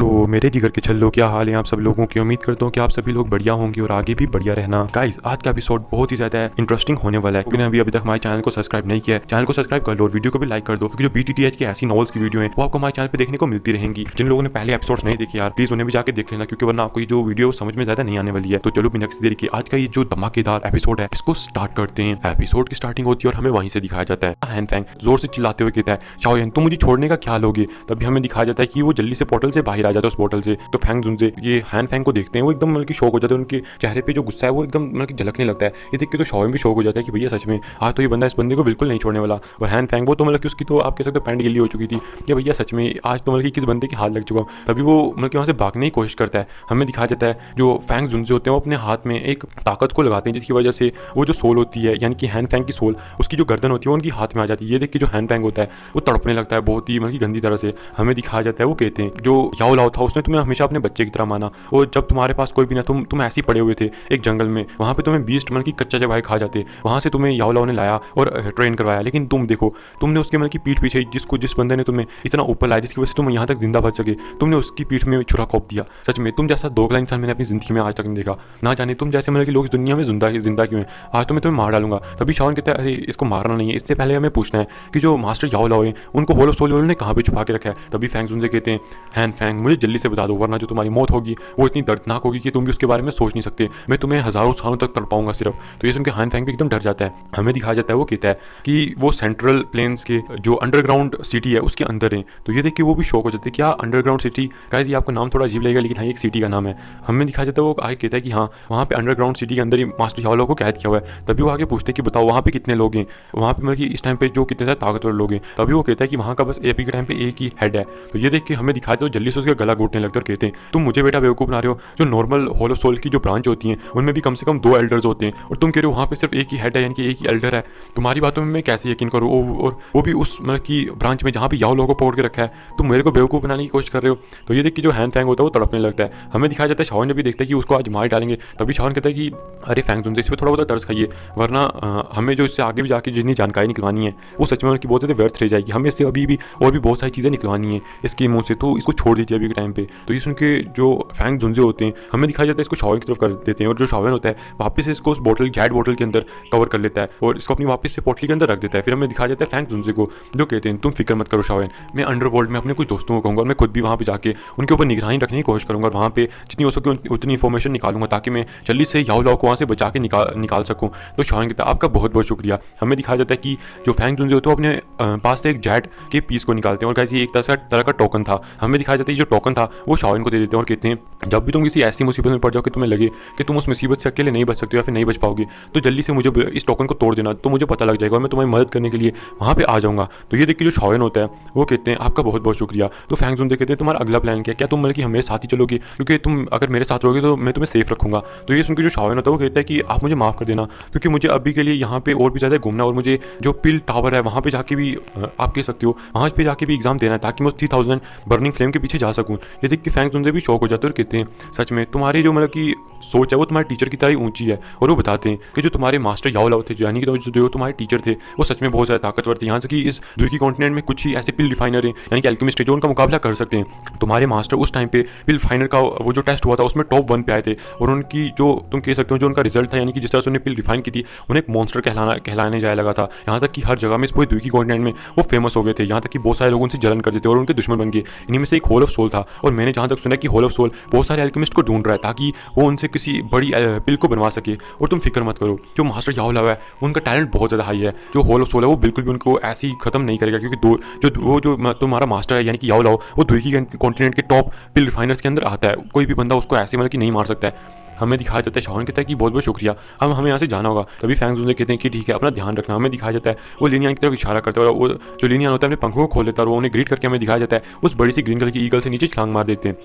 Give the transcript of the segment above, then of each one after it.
सो मेरे जिगर के छल्लो, क्या हाल है आप सब लोगों की। उम्मीद करता हूँ कि आप सभी लोग बढ़िया होंगे और आगे भी बढ़िया रहना। गाइस, आज का एपिसोड बहुत ही ज्यादा इंटरेस्टिंग होने वाला है, क्योंकि अभी तक हमारे चैनल को सब्सक्राइब नहीं किया है। चैनल को सब्सक्राइब कर लो और वीडियो को भी लाइक कर दो, क्योंकि जो BTTH की ऐसी नॉवेल्स की वीडियो है वो आपको हमारे चैनल पे देखने को मिलती रहेंगी। जिन लोगों ने पहले एपिसोड नहीं देखे यार, प्लीज उन्हें भी जाकर देख लेना, क्योंकि वरना आपको ये जो वीडियो समझ में ज्यादा नहीं आने वाली है। तो चलो बिना किसी देरी के आज का ये जो धमाकेदार एपिसोड है इसको स्टार्ट करते हैं। एपिसोड की स्टार्टिंग होती है और हमें वहीं से दिखाया जाता है हैन फैंग जोर से चिल्लाते हुए कहता है, शाओयन तुम मुझे छोड़ने का क्या लोगे। तभी हमें दिखाया जाता है कि वो जल्दी से पोर्टल से बाहर आ जाता है। उस पोर्टल से तो फैंग जुनजे ये हैन फैंग को देखते हैं, वो एकदम मतलब शौक हो जाता है। उनके चेहरे पे जो गुस्सा है वो एकदम मतलब झलकने लगता है। ये देख के तो शाओयन भी शौक हो जाता है कि भैया सच में आज तो ये बंदा इस बंदे को बिल्कुल नहीं छोड़ने वाला। और हैन फैंग वो तो मतलब कि उसकी तो आप कह सकते हो पैंट गिल्ली हो चुकी थी कि भैया सच में आज तो मतलब कि किस बंदे की हाथ लग चुका। तभी वो मतलब कि वहाँ से भागने की कोशिश करता है। हमें दिखाया जाता है जो फैंग जुनजे होते हैं वो अपने हाथ में एक ताकत को लगाते हैं, जिसकी वजह से वो जो सोल होती है यानी कि हैन फैंग की सोल, उसकी जो गर्दन होती है वो उनकी हाथ में आ जाती है। ये देख के जो हैन फैंग होता है वो तड़पने लगता है बहुत ही मतलब कि गंदी तरह से। हमें दिखाया जाता है वो कहते हैं जो याओ लाओ था उसने तुम्हें हमेशा अपने बच्चे की तरह माना, और जब तुम्हारे पास कोई भी ना तुम ऐसे ही पड़े हुए थे एक जंगल में, वहाँ पे तुम्हें बीस्ट मतलब कि कच्चा जवाई खा जाते, वहाँ से तुम्हें याओ लाओ ने लाया और ट्रेन करवाया। लेकिन तुम देखो तुमने उसके मतलब की पीठ पीछे जिस बंदे ने तुम्हें इतना ऊपर लाया जिसकी वजह से तुम यहाँ तक जिंदा बच सके, तुमने उसकी पीठ में छुरा खोप दिया। सच में तुम जैसा दोगला इंसान मैंने अपनी जिंदगी में आज तक नहीं देखा। ना जाने तुम जैसे मतलब कि लोग इस दुनिया में जिंदा क्यों हैं। आज तो मैं तुम्हें मार डालूंगा। तभी शाओन कहता है अरे इसको मारना नहीं है, इससे पहले हमें पूछना है कि जो मास्टर याओ लाओ है उनको होल ऑफ सोल ने कहाँ पे छुपा के रखा है। तभी फैंग जुनजे कहते हैं हैन फैंग मुझे जल्दी से बता दो, वरना जो तुम्हारी मौत होगी वो इतनी दर्दनाक होगी कि तुम भी उसके बारे में सोच नहीं सकते। मैं तुम्हें हजारों सालों तक तड़पाऊंगा सिर्फ। तो ये सुनकर हैन फैंग भी एकदम डर जाता है। हमें दिखाया जाता है वो कहता है कि वो सेंट्रल प्लेन्स के जो अंडरग्राउंड सिटी है उसके अंदर है। तो ये देख के वो भी शौक हो जाते हैं क्या अंडरग्राउंड सिटी। गाइस ये आपको नाम थोड़ा अजीब लगेगा लेकिन हाँ एक सिटी का नाम है। हमें दिखाया जाता है वो आगे कहता है कि हाँ वहाँ पे अंडरग्राउंड सिटी के अंदर ही मास्टर याओ लाओ को कैद किया हुआ है। तभी वो आगे पूछते हैं कि बताओ वहाँ पे कितने लोग हैं, वहाँ पे मतलब कि इस टाइम पे जो कितने सारे ताकतवर लोग हैं। तभी वो कहता है कि वहाँ का बस एपी के टाइम पे एक ही हेड है। तो ये देख के हमें दिखाया जाता है जल्दी से उसका गला घोटने लगता है और कहते हैं तुम मुझे बेटा बेवकूफ बना रहे हो। जो नॉर्मल होल ऑफ सोल की जो ब्रांच होती हैं उनमें भी कम से कम 2 एल्डर्स होते हैं, और तुम कह रहे हो वहाँ पे सिर्फ एक ही हेड है यानी कि एक ही एल्डर है। तुम्हारी बातों में मैं कैसे यकीन करूँ, और वो भी उस मतलब की ब्रांच में जहाँ पे याओ लाओ को पकड़ के रखा है। तुम मेरे को बेवकूफ़ बनाने की कोशिश कर रहे हो। तो ये देख के जो हैन फैंग होता है वो तड़पने लगता है। हमें दिखाया जाता है शाओन जब भी देखता है कि उसको आज मार डालेंगे, तभी शाओन कहता है कि अरे फैंग जुनजे इस पर थोड़ा बहुत तरस खाइए, वरना हमें जो इससे आगे भी जाके जितनी जानकारी निकलवानी है वो सच में उनकी बहुत ज़्यादा व्यर्थ रह जाएगी। हमें इससे अभी भी और भी बहुत सारी चीज़ें निकलवानी है इसके मुँह से, तो इसको छोड़ दीजिए अभी के टाइम पे। तो ये सुन के जो फैंग जुनजे होते हैं हमें दिखाया जाता है इसको शाओन की तरफ कर देते हैं, और जो शाओन होता है वापस से इसको उस बोतल जैड बोतल के अंदर कवर कर लेता है और इसको अपनी वापस से पोटली के अंदर रख देता है। फिर हमें दिखाया जाता है फैंग जुनजे को जो कहते हैं तुम फिक्र मत करो शाओन, मैं अंडरवर्ल्ड में अपने कुछ दोस्तों को कहूँगा और मैं खुद भी वहाँ पे जाके उनके ऊपर निगरानी रखने की कोशिश करूँगा, और वहाँ पे जितनी हो सके उतनी इन्फॉर्मेशन निकालूंगा ताकि मैं जल्दी से याओ लाओ को वहाँ से बचा के निकाल सकूँ। तो शाओन कहता है आपका बहुत बहुत शुक्रिया। हमें दिखाया जाता है कि जो फैंग जुनजे होते हैं वो अपने पास से एक जैड के पीस को निकालते हैं, और कैसे एक तरह का टोकन था। हमें दिखाया जाता है जो टोकन था वो शाओन को दे देते हैं और कहते हैं जब भी तुम किसी ऐसी मुसीबत में पड़ जाओ कि तुम्हें लगे कि तुम उस मुसीबत से अकेले नहीं बच सकते या फिर नहीं बच पाओगे, तो जल्दी से मुझे इस टोकन को तोड़ देना, तो मुझे पता लग जाएगा और मैं तुम्हारी मदद करने के लिए वहाँ पे आ जाऊँगा। तो ये देख के जो शाओन होता है वो कहते हैं आपका बहुत बहुत शुक्रिया। तो फैंग जुनजे कहते हैं तुम्हारा अगला प्लान क्या तुम मतलब कि मेरे साथ ही चलोगे, क्योंकि तुम अगर मेरे साथ रहोगे तो मैं तुम्हें सेफ रखूँगा। तो ये सुनकर जो शाओन होता है वो कहता है कि आप मुझे माफ़ कर देना, क्योंकि मुझे अभी के लिए यहाँ पे और भी ज़्यादा घूमना, और मुझे जो पिल टावर है वहाँ पे जाके भी आप कह सकते हो वहाँ पे जाके भी एग्जाम देना है ताकि मैं 3000 बर्निंग फ्लेम के पीछे जा सकूँ। ये देख के फैंग जुनजे भी शौक हो जाते हैं और कहते हैं सच में तुम्हारी जो मतलब की सोच है वो तुम्हारे टीचर की तरह ही ऊंची है। और वो बताते हैं कि जो तुम्हारे मास्टर याओ लाओ थे यानी कि जो तुम्हारे टीचर थे वो सच में बहुत ज़्यादा ताकतवर थे, यहाँ से कि इस द्वीपी कॉन्टिनेंट में कुछ ही ऐसे पिल रिफाइनर हैं यानी कि एल्केमिस्ट जो उनका मुकाबला कर सकते हैं। तुम्हारे मास्टर उस टाइम पे पिल रिफाइनर का वो जो टेस्ट हुआ था उसमें टॉप 1 पे आए थे, और उनकी जो तुम कह सकते हो जो उनका रिजल्ट था यानी कि जिस तरह से उन्हें पिल रिफाइन की थी उन्हें एक मॉन्स्टर कहलाने जाने लगा था। यहाँ तक कि हर जगह में इस पूरे द्वीपी कॉन्टिनेंट में वो फेमस हो गए थे, यहाँ तक कि बहुत सारे लोग उनसे जलन करते थे और उनके दुश्मन बन गए। इन्हीं में से एक होल ऑफ सोल था, और मैंने जहाँ तक सुना कि होल ऑफ सोल बहुत सारे एल्केमिस्ट को ढूंढ रहा है ताकि वो उनसे किसी बड़ी पिल को बनवा सके। और तुम फिक्र मत करो, जो मास्टर याओ लाओ है उनका टैलेंट बहुत ज़्यादा हाई है। जो होल ऑफ सोल है वो बिल्कुल भी उनको ऐसे ही खत्म नहीं करेगा, क्योंकि वो जो तुम्हारा मास्टर है यानी कि याओ लाओ वो द्वीपी कॉन्टिनेंट के टॉप पिल रिफाइनर्स के अंदर आता है। कोई भी बंदा उसको ऐसे मतलब कि नहीं मार सकता है। हमें दिखाया जाता है शाओन कहता है कि बहुत बहुत शुक्रिया, हम हमें यहाँ से जाना होगा। तभी फैंग जुनजे कहते हैं कि ठीक है अपना ध्यान रखना। हमें दिखाया जाता है वो लिनियन की तरफ इशारा करता है, और वो जो लिनियन होता है अपने पंखों को खोल लेता है और वो उन्हें ग्रीट करके हमें दिखाया जाता है उस बड़ी सी ग्रीन कलर की ईगल से नीचे छलांग मार देते हैं,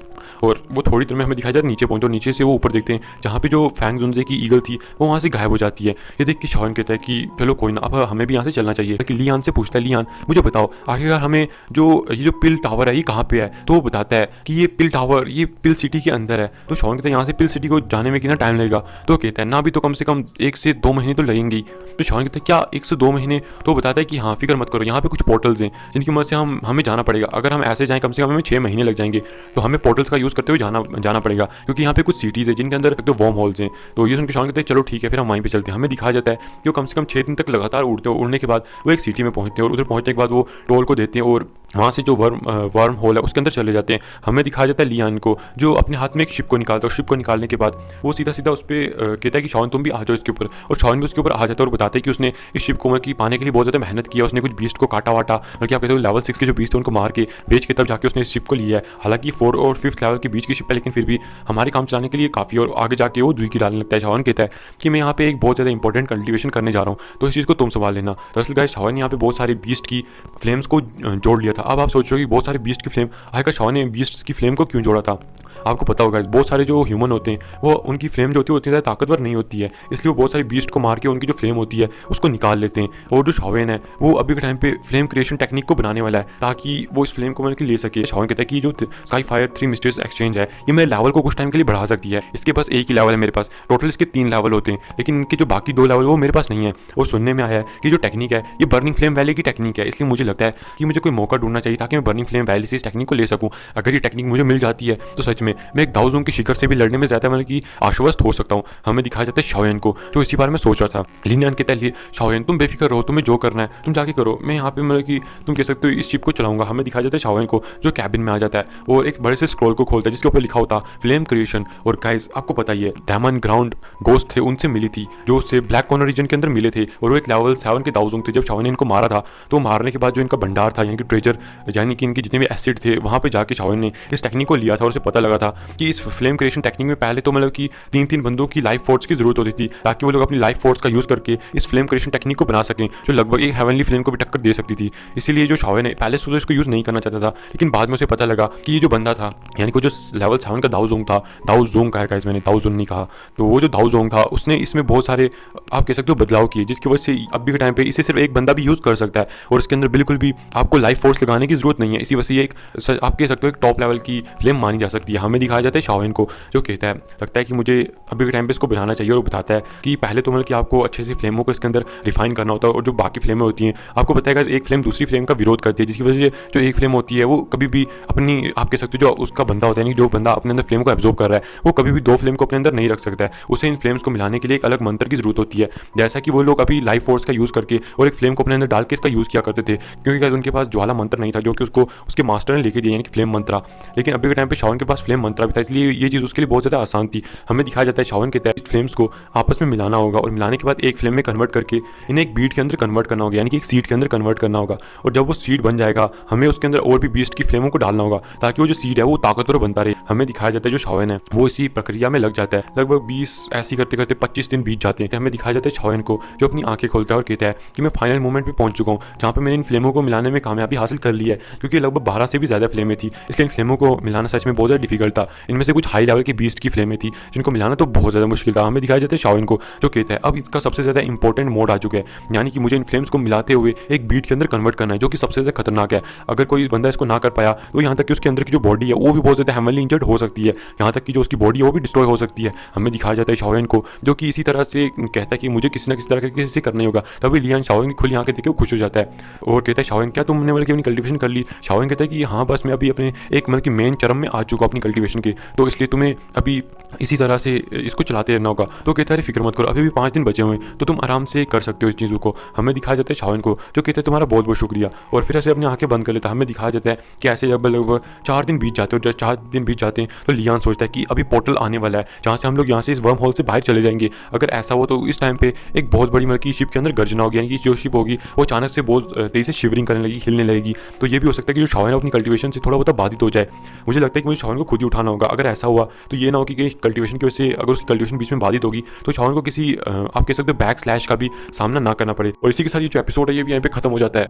और वो थोड़ी देर में हमें दिखाया जाता है नीचे पहुंचे, और नीचे से वो ऊपर देखते हैं जहाँ पे जो फैंग जुनजे की ईगल थी वो वहाँ से गायब हो जाती है। ये देख के शाओन कहता है कि चलो कोई ना, अब हमें भी यहाँ से चलना चाहिए। कि लियान से पूछता है लियान मुझे बताओ आखिरकार हमें जो पिल टावर है ये कहाँ पे है। तो वो बताता है कि ये पिल टावर ये पिल सिटी के अंदर है। तो शाओन कहता है यहाँ से पिल सिटी को जाने बनाने में कितना टाइम लगेगा? तो कहता है ना भी तो कम से कम 1 से 2 महीने तो लगेंगे ही। तो शावन कहता है क्या 1 से 2 महीने? तो बताता है कि हाँ फिक्र मत करो, यहाँ पे कुछ पोर्टल्स हैं जिनकी मदद से हमें जाना पड़ेगा। अगर हम ऐसे जाएँ कम से कम हमें 6 महीने लग जाएंगे, तो हमें पोर्टल्स का यूज़ करते हुए जाना पड़ेगा, क्योंकि यहाँ पे कुछ सिटीज़ है जिनके अंदर तो वार्म होल्स हैं। तो ये सुन के शावन कहते हैं चलो ठीक है, फिर हम वहीं पे चलते हैं। हमें दिखाया जाता है कि वो कम से कम 6 दिन तक लगातार उड़ने के बाद वो एक सिटी में पहुंचते हैं, और उधर पहुंचने के बाद वो टोल को देते हैं और वहाँ से जो वर्म होल है उसके अंदर चले जाते हैं। हमें दिखाया जाता है लियान को, जो अपने हाथ में एक शिप को निकालता है, और शिप को निकालने के बाद वो सीधा सीधा उस पर कहता है कि शावन तुम भी आ जाओ इसके ऊपर, और शावन भी उसके ऊपर आ जाता है और बताते हैं कि उसने इस शिप को पाने के लिए बहुत ज़्यादा मेहनत किया। उसने कुछ बीस्ट को काटा वाटा, बल्कि आप कहते हो लेवल 6 के जो बीस्ट थे उनको मार के बेच के तब जाके उसने इस शिप को लिया है। हालांकि 4 और 5th लेवल के बीच की शिप है, लेकिन फिर भी हमारे काम चलाने के लिए काफ़ी, और आगे जाके वो दुई की डालने लगता है। शावन कहता है कि मैं यहाँ पे एक बहुत ज़्यादा इंपॉर्टेंट कल्टिवेशन करने जा रहा हूँ, तो इस चीज़ को तुम संभाल लेना। दरअसल गाइस शावन ने यहाँ पे बहुत सारे बीस्ट की फ्लेम्स को जोड़ लिया था। अब आप सोच रहे हो कि बहुत सारे बीस्ट की फ्लेम, आखिर शावन ने बीस्ट की फ्लेम को क्यों जोड़ा था? आपको पता होगा बहुत सारे जो ह्यूमन होते हैं वो उनकी फ्लेम जो होती है उतनी ज़्यादा ताकतवर नहीं होती है, इसलिए वो बहुत सारे बीस्ट को मार के उनकी जो फ्लेम होती है उसको निकाल लेते हैं। और जो शावन है वो अभी के टाइम पे फ्लेम क्रिएशन टेक्निक को बनाने वाला है, ताकि वो इस फ्लेम को ले सके। शावन कहता है कि जो स्काई फायर 3 मिस्ट्रीज एक्सचेंज है ये मेरे लेवल को कुछ टाइम के लिए बढ़ा सकती है। इसके पास एक ही लेवल है, मेरे पास टोटल इसके 3 लेवल होते हैं, लेकिन इनके जो बाकी 2 लेवल वो मेरे पास नहीं है। और सुनने में आया है कि जो टेक्निक है ये बर्निंग फ्लेम वैली की टेक्निक है, इसलिए मुझे लगता है कि मुझे कोई मौका ढूंढना चाहिए ताकि मैं बर्निंग फ्लेम वैली से इस टेक्निक को ले सकूँ। अगर ये टेक्निक मुझे मिल जाती है तो सच में मैं एक दाओजोंग की शिखर से भी लड़ने में ज़्यादा कि आश्वस्त हो सकता हूँ। हमें दिखाया जाता है शाओयन को, जो इसी बारे में सोच रहा था। लिनियन कहता है शाओयन तुम बेफिक्र रहो, तुम्हें जो करना है तुम जाके करो, मैं यहाँ पे कि तुम कह सकते हो इस शिप को चलाऊंगा। हमें दिखाया जाता है शाओयन को जो कैबिन में आ जाता है और एक बड़े से स्क्रॉल को खोलता है जिसके ऊपर लिखा होता फ्लेम क्रिएशन। और गाइस आपको पता ही है डायमंड ग्राउंड गोस्ट थे उनसे मिली थी, जो उससे ब्लैक कॉर्नर रीजन के अंदर मिले थे, और वो एक लेवल 7 के दाओजोंग थे। जब शाओयन ने इनको मारा था तो मारने के बाद जो इनका भंडार था यानी कि ट्रेजर, यानी कि इनके जितने भी एसिड थे, वहाँ पे जाके शाओयन ने इस टेक्निक को लिया था और उसे पता लगा था कि इस फ्लेम क्रिएशन टेक्निक में पहले तो कि 3-3 बंदों की लाइफ फोर्स की जरूरत होती थी, ताकि वो लोग अपनी लाइफ फोर्स का यूज करके इस फ्लेम क्रिएशन टेक्निक को बना सकें, जो लगभग एक हेवनली फ्लेम को भी टक्कर दे सकती थी। इसीलिए जो शाओयन है पहले से इसको यूज नहीं करना चाहता था, लेकिन बाद में उसे पता लगा कि ये जो बंदा था यानी कि जो लेवल 7 का दाओजोंग था, दाओजोंग कहा है मैंने, दाओजोंग नहीं कहा, तो वो जो दाओजोंग था उसने इसमें बहुत सारे आप कह सकते हो बदलाव किए, जिसकी वजह से अभी के टाइम पे इसे सिर्फ एक बंदा भी यूज कर सकता है और इसके अंदर बिल्कुल भी आपको लाइफ फोर्स लगाने की जरूरत नहीं है। इसी वजह से ये एक आप कह सकते हो एक टॉप लेवल की फ्लेम मानी जा सकती है। हमें दिखाया जाता है शाओयन को जो कहता है, लगता है कि मुझे अभी के टाइम पे इसको बनाना चाहिए, और बताता है कि पहले तो कि आपको अच्छे से फ्लेमों को इसके अंदर रिफाइन करना होता है, और जो बाकी फ्लेमें होती हैं आपको बताएगा एक फ्लेम दूसरी फ्लेम का विरोध करती है, जिसकी वजह से जो एक फ्लेम होती है वो कभी भी अपनी आप कह सकते हो जो उसका बंदा होता है, जो बंदा अपने अंदर फ्लेम को एब्जॉर्ब कर रहा है वो कभी भी 2 फ्लेम को अपने अंदर नहीं रख सकता है। उसे इन फ्लेम्स को मिलाने के लिए एक अलग मंत्र की जरूरत होती है, जैसा कि वो लोग अभी लाइफ फोर्स का यूज करके और एक फ्लेम को अपने अंदर डाल के इसका यूज किया करते थे, क्योंकि उनके पास ज्वाला मंत्र नहीं था जो कि उसको उसके मास्टर ने लिखे दिया यानी कि फ्लेम मंत्रा। लेकिन अभी के टाइम पे शाओन के पास फ्लेम मंत्रा भी था, इसलिए ये चीज़ उसके लिए बहुत ज़्यादा आसान थी। हमें दिखाया जाता है शाओन के तहत फ्लेम्स को आपस में मिलाना होगा, और मिलाने के बाद एक फ्लेम में कन्वर्ट करके इन्हें एक बीट के अंदर कन्वर्ट करना होगा, यानी कि एक सीड के अंदर कन्वर्ट करना होगा। और जब वो सीड बन जाएगा हमें उसके अंदर और भी बीस्ट की फ्लेमों को डालना होगा, ताकि वो जो सीड है वो ताकतवर बनता रहे। हमें दिखाया जाता है जो शाओन है वो इसी प्रक्रिया में लग जाता है, लगभग 20 ऐसी करते करते 25 दिन बीत जाते हैं। हमें दिखाया जाता है शाओन को जो अपनी आंखें खोलता है और कहता है कि मैं फाइनल मोमेंट पे पहुंच चुका हूँ, जहाँ पे मैंने इन फ्लेमों को मिलाने में कामयाबी हासिल कर ली है, क्योंकि लगभग 12 से भी ज़्यादा फ्लेमें थी, इसलिए इन फ्लेमों को मिलाना सच में बहुत ज़्यादा डिफिकल्ट था। इनमें से कुछ हाई लेवल की बीस्ट की फ्लेमें थी जिनको मिलाना तो बहुत ज़्यादा मुश्किल था। हमें दिखाया जाता है शाओन को जो कहता है अब इसका सबसे ज़्यादा इंपॉर्टेंट मोड आ चुका है, यानी कि मुझे इन फ्लेम्स को मिलाते हुए एक बीट के अंदर कन्वर्ट करना है, जो कि सबसे ज़्यादा खतरनाक है। अगर कोई बंदा इसको ना कर पाया तो यहाँ तक कि उसके अंदर की जो बॉडी है वो भी बहुत ज़्यादा हेवनली इंजर्ड हो सकती है, यहाँ तक कि जो उसकी बॉडी है वो भी डिस्ट्रॉय हो सकती है। हमें दिखाया जाता है शाओन को जो कि इसी तरह से कहता है कि मुझे किसी न किसी तरह किसी से करना ही होगा। तभी लियान शाओन की खुली आंखें देख के खुश हो जाता है और कहता है शाओन क्या तुमने अपनी कल्टिवेशन कर ली? शाओन कहता है कि हाँ बस मैं अभी अपने एक की मेन चरम में आ चुका अपनी कल्टिवेशन के, तो इसलिए तुम्हें अभी इसी तरह से इसको चलाते रहना होगा। तो कहता है फिक्र मत करो, अभी भी 5 दिन बचे हुए तो तुम आराम से कर सकते हो इस चीज़ों को। हमें दिखाया जाता है शाओन को जो कहते हैं तुम्हारा बहुत बहुत शुक्रिया, और फिर ऐसे अपनी आंखें बंद कर लेता है। हमें दिखाया जाता है कि ऐसे जब लगभग 4 दिन बीत जाते हैं, और जब 4 दिन बीत जाते हैं तो लियान सोचता है कि अभी पोर्टल आने वाला है जहाँ से हम लोग यहाँ से इस वर्म होल से बाहर चले जाएंगे। अगर ऐसा हो तो इस टाइम पे एक बहुत बड़ी की शिप के अंदर गर्जना होगी, यानी कि जो शिप होगी वो अचानक से बहुत तेजी से शिवरिंग करने लगी, हिलने लगेगी। तो ये भी हो सकता है कि जो शाओन अपनी कल्टिवेशन से थोड़ा बहुत बाधित हो जाए। मुझे लगता है कि मुझे शाओन को खुद ही उठाना होगा। अगर ऐसा हुआ तो ये ना हो कि कल्टिवेशन की वजह से अगर उसकी कल्टिवेशन बीच में बाधित होगी तो शाओन को किसी आप कह सकते हो बैक स्लैश का भी सामना ना करना पड़े। और इसी के साथ ये जो एपिसोड है ये भी यहाँ पे खत्म हो जाता है।